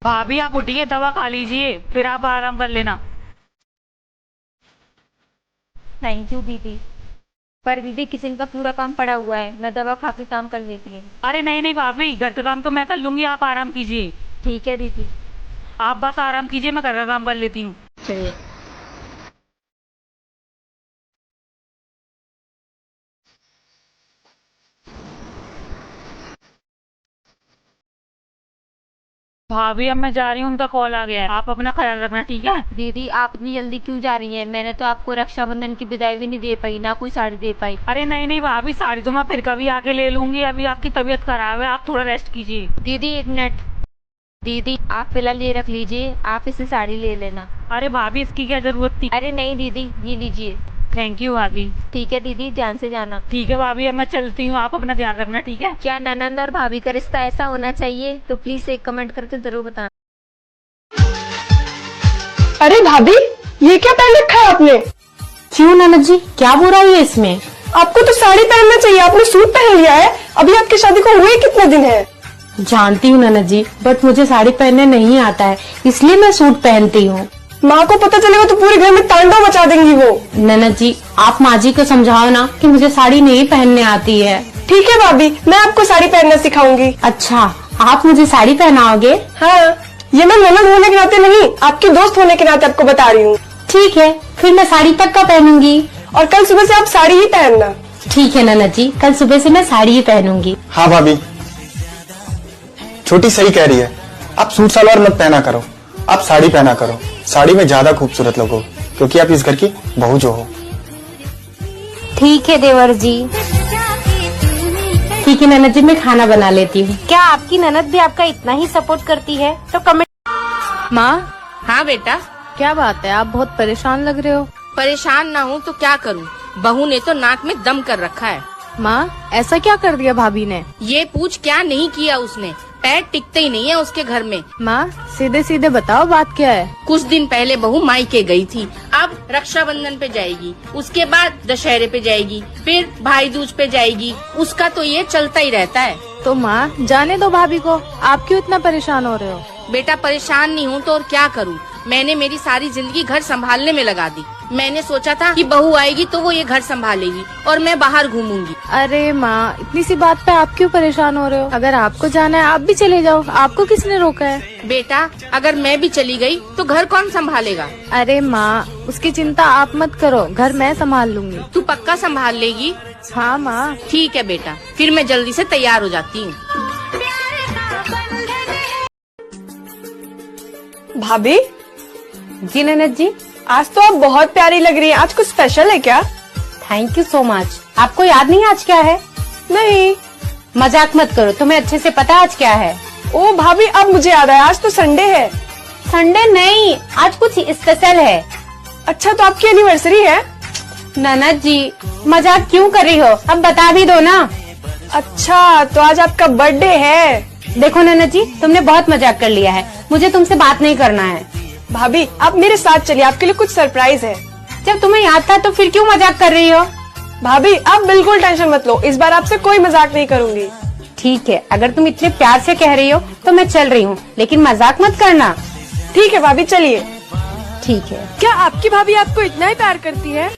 भाभी आप उठिए, दवा खा लीजिए, फिर आप आराम कर लेना। थैंक यू दीदी। पर दीदी किचन का पूरा काम पड़ा हुआ है, मैं दवा खा के काम कर लेती हूँ। अरे नहीं नहीं भाभी, घर का काम तो मैं कर लूंगी, आप आराम कीजिए। ठीक है दीदी। आप बस आराम कीजिए, मैं घर का काम कर लेती हूँ। चलिए। भाभी अब मैं जा रही हूँ, उनका कॉल आ गया है, आप अपना ख्याल रखना, ठीक है। दीदी आप इतनी जल्दी क्यों जा रही हैं? मैंने तो आपको रक्षाबंधन की विदाई भी नहीं दे पाई, ना कोई साड़ी दे पाई। अरे नहीं नहीं भाभी, साड़ी तो मैं फिर कभी आके ले लूंगी, अभी आपकी तबीयत खराब है, आप थोड़ा रेस्ट कीजिए। दीदी एक मिनट। दीदी आप फिलहाल ये रख लीजिए, आप इससे साड़ी ले लेना। अरे भाभी इसकी क्या जरूरत थी। अरे नहीं दीदी, ये लीजिए। थैंक यू भाभी। ठीक है दीदी, ध्यान से जाना। ठीक है भाभी, अब मैं चलती हूँ, आप अपना ध्यान रखना, ठीक है। क्या ननंद और भाभी का रिश्ता ऐसा होना चाहिए? तो प्लीज एक कमेंट करके जरूर बताना। अरे भाभी, ये क्या पहन रखा है आपने? क्यों ननद जी, क्या बुराई है इसमें? आपको तो साड़ी पहनना चाहिए, आपने सूट पहन लिया है। अभी आपकी शादी को हुए कितने दिन है? जानती हूँ ननद जी, बट मुझे साड़ी पहनने नहीं आता है, इसलिए मैं सूट पहनती हूँ। माँ को पता चलेगा तो पूरे घर में तांडव मचा देंगी वो। ननद जी आप माँ जी को समझाओ ना कि मुझे साड़ी नहीं पहनने आती है। ठीक है भाभी, मैं आपको साड़ी पहनना सिखाऊंगी। अच्छा, आप मुझे साड़ी पहनाओगे? हाँ, ये मैं ननद होने के नाते नहीं, आपकी दोस्त होने के नाते आपको बता रही हूँ। ठीक है, फिर मैं साड़ी पक्का पहनूंगी। और कल सुबह से आप साड़ी ही पहनना। ठीक है ननद जी, कल सुबह से मैं साड़ी ही पहनूंगी। हाँ भाभी, छोटी सही कह रही है, आप सूट सलवार मत पहना करो, आप साड़ी पहना करो। साड़ी में ज्यादा खूबसूरत लगो, क्योंकि आप इस घर की बहू जो हो। ठीक है देवर जी। ठीक है ननद जी, मैं खाना बना लेती हूँ। क्या आपकी ननद भी आपका इतना ही सपोर्ट करती है? तो कमेंट। माँ। हाँ बेटा। क्या बात है, आप बहुत परेशान लग रहे हो। परेशान ना हूँ तो क्या करूँ, बहू ने तो नाक में दम कर रखा है। माँ ऐसा क्या कर दिया भाभी ने? ये पूछ क्या नहीं किया उसने, पैर टिकते ही नहीं है उसके घर में। माँ सीधे सीधे बताओ बात क्या है। कुछ दिन पहले बहू मायके गई थी, अब रक्षाबंधन पे जाएगी, उसके बाद दशहरे पे जाएगी, फिर भाई दूज पे जाएगी, उसका तो ये चलता ही रहता है। तो माँ जाने दो भाभी को, आप क्यों इतना परेशान हो रहे हो? बेटा परेशान नहीं हूँ तो और क्या करूँ, मैंने मेरी सारी जिंदगी घर संभालने में लगा दी। मैंने सोचा था कि बहू आएगी तो वो ये घर संभालेगी और मैं बाहर घूमूंगी। अरे माँ इतनी सी बात पे आप क्यों परेशान हो रहे हो? अगर आपको जाना है आप भी चले जाओ, आपको किसने रोका है? बेटा अगर मैं भी चली गई तो घर कौन संभालेगा? अरे माँ उसकी चिंता आप मत करो, घर मैं संभाल लूंगी। तू पक्का संभाल लेगी? हाँ माँ। ठीक है बेटा, फिर मैं जल्दी से तैयार हो जाती हूँ। भाभी जी ननद जी। आज तो आप बहुत प्यारी लग रही हैं, आज कुछ स्पेशल है क्या? Thank you so much. आपको याद नहीं आज क्या है? नहीं। मजाक मत करो, तुम्हें अच्छे से पता आज क्या है। ओ भाभी, अब मुझे याद आया, आज तो संडे है। संडे नहीं, आज कुछ स्पेशल है। अच्छा, तो आपकी एनिवर्सरी है? ननद जी मजाक क्यों कर रही हो, अब बता भी दो ना। अच्छा, तो आज आपका बर्थडे है। देखो ननद जी, तुमने बहुत मजाक कर लिया है, मुझे तुमसे बात नहीं करना है। भाभी आप मेरे साथ चलिए, आपके लिए कुछ सरप्राइज है। जब तुम्हें याद था तो फिर क्यों मजाक कर रही हो? भाभी आप बिल्कुल टेंशन मत लो, इस बार आपसे कोई मजाक नहीं करूंगी। ठीक है, अगर तुम इतने प्यार से कह रही हो तो मैं चल रही हूँ, लेकिन मजाक मत करना। ठीक है भाभी, चलिए। ठीक है। क्या आपकी भाभी आपको इतना ही प्यार करती है?